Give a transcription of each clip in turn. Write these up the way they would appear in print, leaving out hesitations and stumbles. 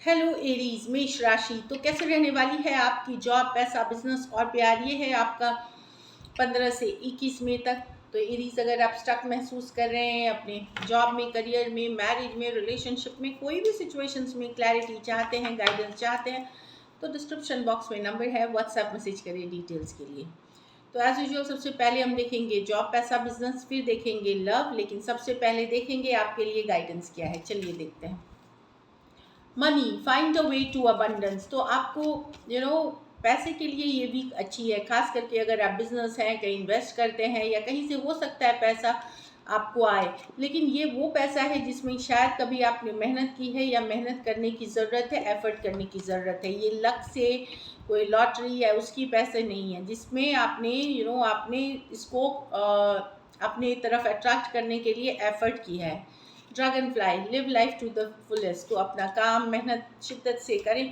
Hello Aries मेष राशि। तो कैसे रहने वाली है आपकी जॉब, पैसा, बिजनेस और प्यार? ये है आपका 15 से 21 मई तक। तो एरीज, अगर आप स्टक महसूस कर रहे हैं अपने जॉब में, करियर में, मैरिज में, रिलेशनशिप में, कोई भी सिचुएशंस में क्लैरिटी चाहते हैं, गाइडेंस चाहते हैं, तो डिस्क्रिप्शन बॉक्स में नंबर है, व्हाट्सएप मैसेज करिए डिटेल्स के लिए। तो एज यूजुअल सबसे पहले हम देखेंगे जॉब, पैसा, बिजनेस, फिर देखेंगे लव, लेकिन सबसे पहले देखेंगे आपके लिए गाइडेंस क्या है। चलिए देखते हैं। Money, find a way to abundance. तो आपको पैसे के लिए ये वीक अच्छी है, खास करके अगर आप बिजनेस हैं, कहीं इन्वेस्ट करते हैं या कहीं से हो सकता है पैसा आपको आए, लेकिन ये वो पैसा है जिसमें शायद कभी आपने मेहनत की है या मेहनत करने की ज़रूरत है, एफर्ट करने की ज़रूरत है। ये लक से कोई लॉटरी या उसकी पैसे नहीं है जिसमें आपने आपने इसको अपने तरफ अट्रैक्ट करने के लिए एफर्ट किया है। Dragonfly, live life to the fullest. तो अपना काम मेहनत शिद्दत से करें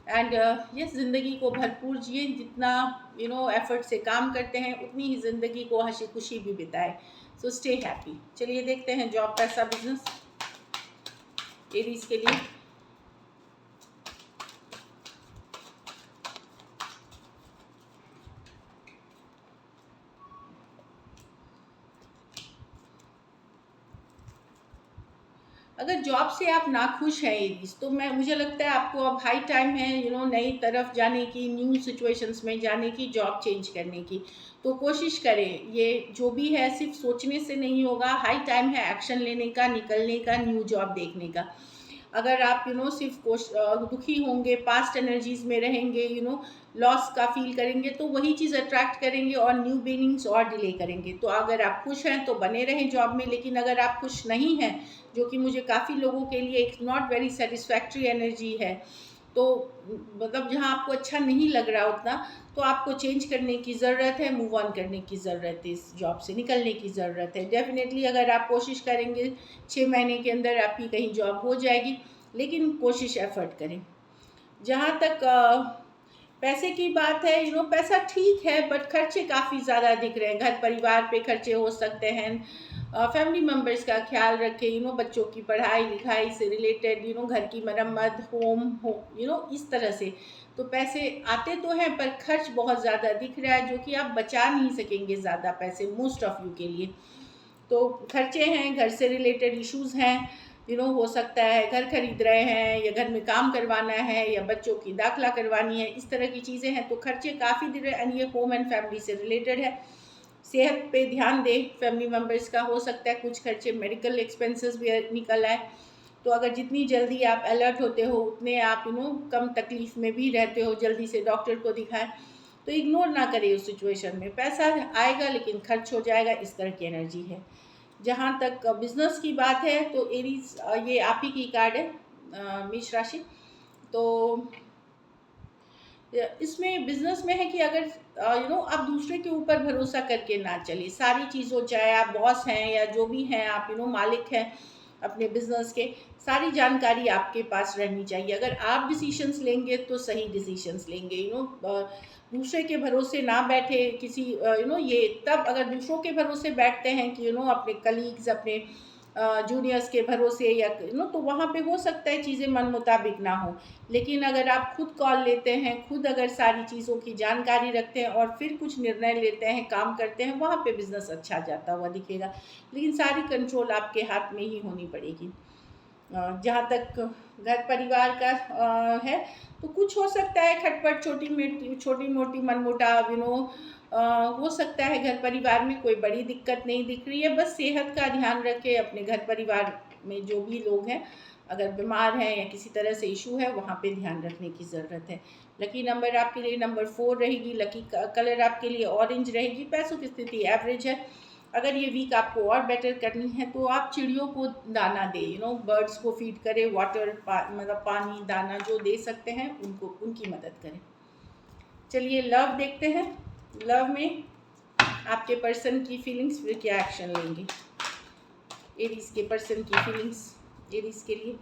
एंड यस, ज़िंदगी को भरपूर जिए। जितना एफर्ट से काम करते हैं उतनी ही ज़िंदगी को हंसी खुशी भी बिताए। So stay happy. चलिए देखते हैं जॉब, पैसा, बिजनेस एरीज के लिए। अगर जॉब से आप नाखुश हैं एरीज, तो मुझे लगता है आपको अब हाई टाइम है नई तरफ जाने की, न्यू सिचुएशंस में जाने की, जॉब चेंज करने की। तो कोशिश करें, ये जो भी है सिर्फ सोचने से नहीं होगा, हाई टाइम है एक्शन लेने का, निकलने का, न्यू जॉब देखने का। अगर आप सिर्फ दुखी होंगे, पास्ट एनर्जीज में रहेंगे, लॉस का फील करेंगे, तो वही चीज़ अट्रैक्ट करेंगे और न्यू बिगिनिंग्स और डिले करेंगे। तो अगर आप खुश हैं तो बने रहें जॉब में, लेकिन अगर आप खुश नहीं हैं, जो कि मुझे काफ़ी लोगों के लिए एक नॉट वेरी सेटिस्फैक्ट्री एनर्जी है, तो मतलब जहाँ आपको अच्छा नहीं लग रहा उतना, तो आपको चेंज करने की ज़रूरत है, मूव ऑन करने की ज़रूरत है, इस जॉब से निकलने की ज़रूरत है। डेफिनेटली अगर आप कोशिश करेंगे 6 महीने के अंदर आपकी कहीं जॉब हो जाएगी, लेकिन कोशिश एफर्ट करें। जहाँ तक पैसे की बात है, पैसा ठीक है, बट खर्चे काफ़ी ज़्यादा दिख रहे हैं। घर परिवार पे खर्चे हो सकते हैं, फैमिली मेम्बर्स का ख्याल रखें, बच्चों की पढ़ाई लिखाई से रिलेटेड, घर की मरम्मत, होम हो, इस तरह से। तो पैसे आते तो हैं पर खर्च बहुत ज़्यादा दिख रहा है, जो कि आप बचा नहीं सकेंगे ज़्यादा पैसे मोस्ट ऑफ यू के लिए। तो खर्चे हैं, घर से रिलेटेड इश्यूज हैं, हो सकता है घर खरीद रहे हैं या घर में काम करवाना है या बच्चों की दाखिला करवानी है, इस तरह की चीज़ें हैं। तो खर्चे काफ़ी दिख रहे हैं एंड ये होम एंड फैमिली से रिलेटेड है। सेहत पे ध्यान दें फैमिली मेम्बर्स का, हो सकता है कुछ खर्चे मेडिकल एक्सपेंसेस भी निकल आए। तो अगर जितनी जल्दी आप अलर्ट होते हो उतने आप कम तकलीफ में भी रहते हो, जल्दी से डॉक्टर को दिखाएं। तो इग्नोर ना करें उस सिचुएशन में, पैसा आएगा लेकिन खर्च हो जाएगा, इस तरह की एनर्जी है। जहाँ तक बिजनेस की बात है, तो एरीज, ये आप ही की कार्ड है, मेष राशि। तो इसमें बिजनेस में है कि अगर आप दूसरे के ऊपर भरोसा करके ना चले सारी चीज़ों, चाहे आप बॉस हैं या जो भी हैं आप, मालिक हैं अपने बिजनेस के, सारी जानकारी आपके पास रहनी चाहिए। अगर आप डिसीशंस लेंगे तो सही डिसीशंस लेंगे, दूसरे के भरोसे ना बैठे किसी, ये तब अगर दूसरों के भरोसे बैठते हैं कि अपने कलीग्स, अपने जूनियर्स के भरोसे या तो वहाँ पे हो सकता है चीज़ें मन मुताबिक ना हो। लेकिन अगर आप खुद कॉल लेते हैं, खुद अगर सारी चीज़ों की जानकारी रखते हैं और फिर कुछ निर्णय लेते हैं, काम करते हैं, वहाँ पे बिजनेस अच्छा जाता हुआ दिखेगा। लेकिन सारी कंट्रोल आपके हाथ में ही होनी पड़ेगी। जहाँ तक घर परिवार का है, तो कुछ हो सकता है खटपट, छोटी मोटी मनमुटाव, हो सकता है घर परिवार में, कोई बड़ी दिक्कत नहीं दिख रही है। बस सेहत का ध्यान रखें, अपने घर परिवार में जो भी लोग हैं अगर बीमार हैं या किसी तरह से इशू है, वहाँ पे ध्यान रखने की ज़रूरत है। लकी नंबर आपके लिए नंबर 4 रहेगी, लकी कलर आपके लिए ऑरेंज रहेगी। पैसों की स्थिति एवरेज है। अगर ये वीक आपको और बेटर करनी है तो आप चिड़ियों को दाना दें, बर्ड्स को फीड करें, वाटर मतलब पानी दाना जो दे सकते हैं उनको, उनकी मदद करें। चलिए लव देखते हैं। लव में आपके पर्सन की फीलिंग्स, फिर क्या एक्शन लेंगे एरीज के पर्सन की फीलिंग्स एरीज के लिए।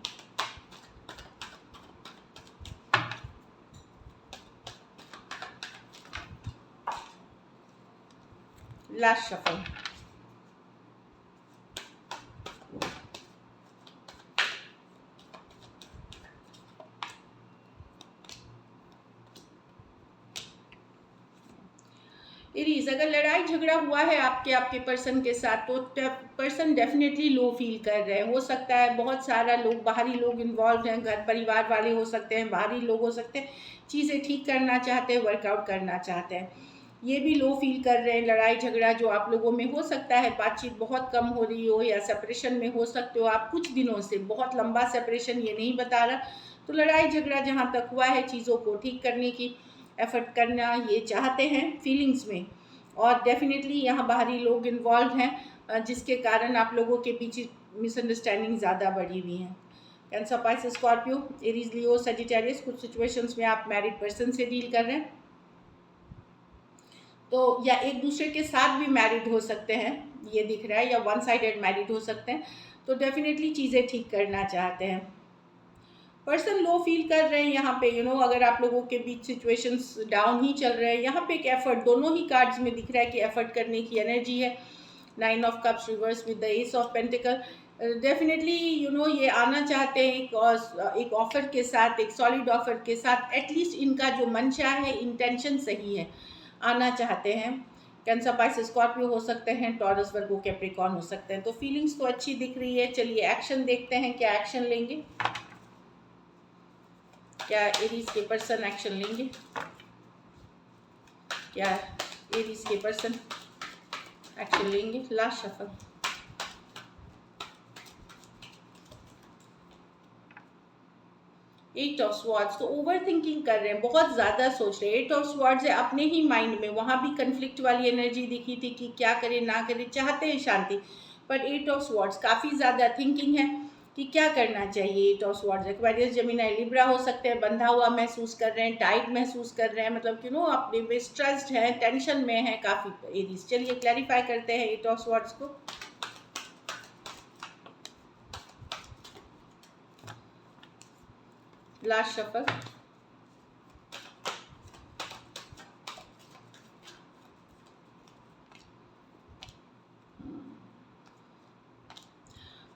Last shuffle. एरीज, अगर लड़ाई झगड़ा हुआ है आपके आपके पर्सन के साथ, तो पर्सन डेफिनेटली लो फील कर रहे हैं। हो सकता है बहुत सारा लोग, बाहरी लोग इन्वॉल्व हैं, घर परिवार वाले हो सकते हैं, बाहरी लोग हो सकते हैं, चीज़ें ठीक करना चाहते हैं, वर्कआउट करना चाहते हैं। ये भी लो फील कर रहे हैं। लड़ाई झगड़ा जो आप लोगों में हो सकता है, बातचीत बहुत कम हो रही हो, या सेपरेशन में हो सकते हो आप कुछ दिनों से, बहुत लंबा सेपरेशन ये नहीं बता रहा। तो लड़ाई झगड़ा जहाँ तक हुआ है, चीज़ों को ठीक करने की एफर्ट करना ये चाहते हैं फीलिंग्स में। और डेफिनेटली यहाँ बाहरी लोग इन्वॉल्व हैं, जिसके कारण आप लोगों के बीच मिसअंडरस्टैंडिंग ज़्यादा बढ़ी हुई हैं। कैंसर, पाइसेस, स्कॉर्पियो, एरीज, लियो, सजिटेरियस, कुछ सिचुएशंस में आप मैरिड पर्सन से डील कर रहे हैं, तो या एक दूसरे के साथ भी मैरिड हो सकते हैं, ये दिख रहा है, या वन साइडेड मैरिड हो सकते हैं। तो डेफिनेटली चीज़ें ठीक करना चाहते हैं। पर्सन लो फील कर रहे हैं यहाँ पे, अगर आप लोगों के बीच सिचुएशंस डाउन ही चल रहे हैं, यहाँ पे एक एफर्ट, दोनों ही कार्ड्स में दिख रहा है कि एफर्ट करने की एनर्जी है। 9 of cups reverse with the S of pentacle. Definitely ये आना चाहते हैं एक ऑफर के साथ, एक सॉलिड ऑफर के साथ। एटलीस्ट इनका जो मंशा है, इंटेंशन सही है, आना चाहते हैं। कैंसर, पाइसेस, स्कॉर्पियो हो सकते हैं, टॉरस, वर्गो, कैप्रिकॉर्न हो सकते हैं। तो फीलिंग्स तो अच्छी दिख रही है। चलिए एक्शन देखते हैं, क्या एक्शन लेंगे, क्या एरीज के पर्सन एक्शन लेंगे, क्या एरीज के पर्सन एक्शन लेंगे। Last shuffle. Eight of swords, तो ओवर थिंकिंग कर रहे हैं, बहुत ज़्यादा सोच रहे हैं। एट ऑफ स्वॉर्ड्स है अपने ही माइंड में, वहाँ भी कन्फ्लिक्ट वाली एनर्जी दिखी थी कि क्या करें ना करें, चाहते हैं शांति, पर एट ऑफ स्वॉर्ड्स काफ़ी ज़्यादा थिंकिंग है कि क्या करना चाहिए। Eight of swords, Aquarius, Gemini, Libra हो सकते हैं, बंधा हुआ महसूस कर रहे हैं, टाइट महसूस कर रहे हैं, मतलब अपने में स्ट्रेस्ड है, टेंशन में है काफ़ी एरीज। चलिए क्लैरिफाई करते हैं एट ऑफ स्वॉर्ड्स को। Last shuffle.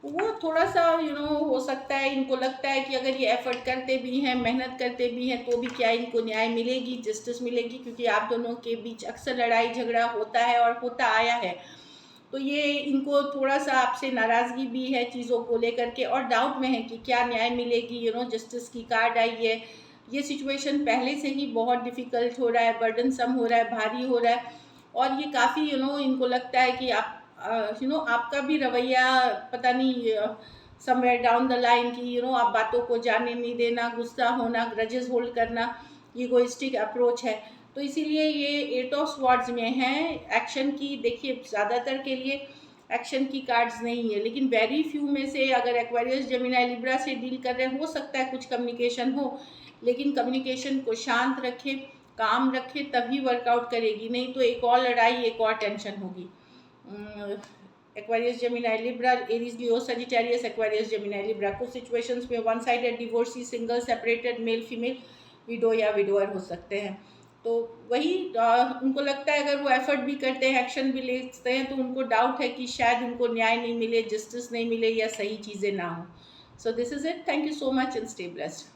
वो थोड़ा सा हो सकता है, इनको लगता है कि अगर ये एफर्ट करते भी हैं, मेहनत करते भी हैं, तो भी क्या इनको न्याय मिलेगी, जस्टिस मिलेगी, क्योंकि आप दोनों के बीच अक्सर लड़ाई झगड़ा होता है और होता आया है। तो ये इनको थोड़ा सा आपसे नाराज़गी भी है चीज़ों को लेकर के, और डाउट में है कि क्या न्याय मिलेगी। जस्टिस की कार्ड आई है। ये सिचुएशन पहले से ही बहुत डिफ़िकल्ट हो रहा है, बर्डनसम हो रहा है, भारी हो रहा है, और ये काफ़ी इनको लगता है कि आप आपका भी रवैया पता नहीं, समवेयर डाउन द लाइन की आप बातों को जाने नहीं देना, गुस्सा होना, ग्रजेस होल्ड करना, ईगोइस्टिक अप्रोच है। तो इसीलिए ये एट ऑफ स्वॉर्ड्स में है। एक्शन की देखिए, ज़्यादातर के लिए एक्शन की कार्ड्स नहीं है, लेकिन वेरी फ्यू में से अगर एक्वेरियस, जेमिनी, लिब्रा से डील कर रहे हैं, हो सकता है कुछ कम्युनिकेशन हो, लेकिन कम्युनिकेशन को शांत रखें, काम रखें, तभी वर्कआउट करेगी, नहीं तो एक और लड़ाई, एक और टेंशन होगी। एक्वेरियस, जेमिनी, लिब्रा, एरीज, लियो, सजिटेरियस, एक्वेरियस, जेमिनी, लिब्रा। कुछ सिचुएशंस में one sided, divorcee, single, separated, male female, window या विडोअर हो सकते हैं। तो वही उनको लगता है, अगर वो एफर्ट भी करते हैं, एक्शन भी लेते हैं, तो उनको डाउट है कि शायद उनको न्याय नहीं मिले, जस्टिस नहीं मिले, या सही चीज़ें ना हो। So this is it. Thank you so much and stay blessed.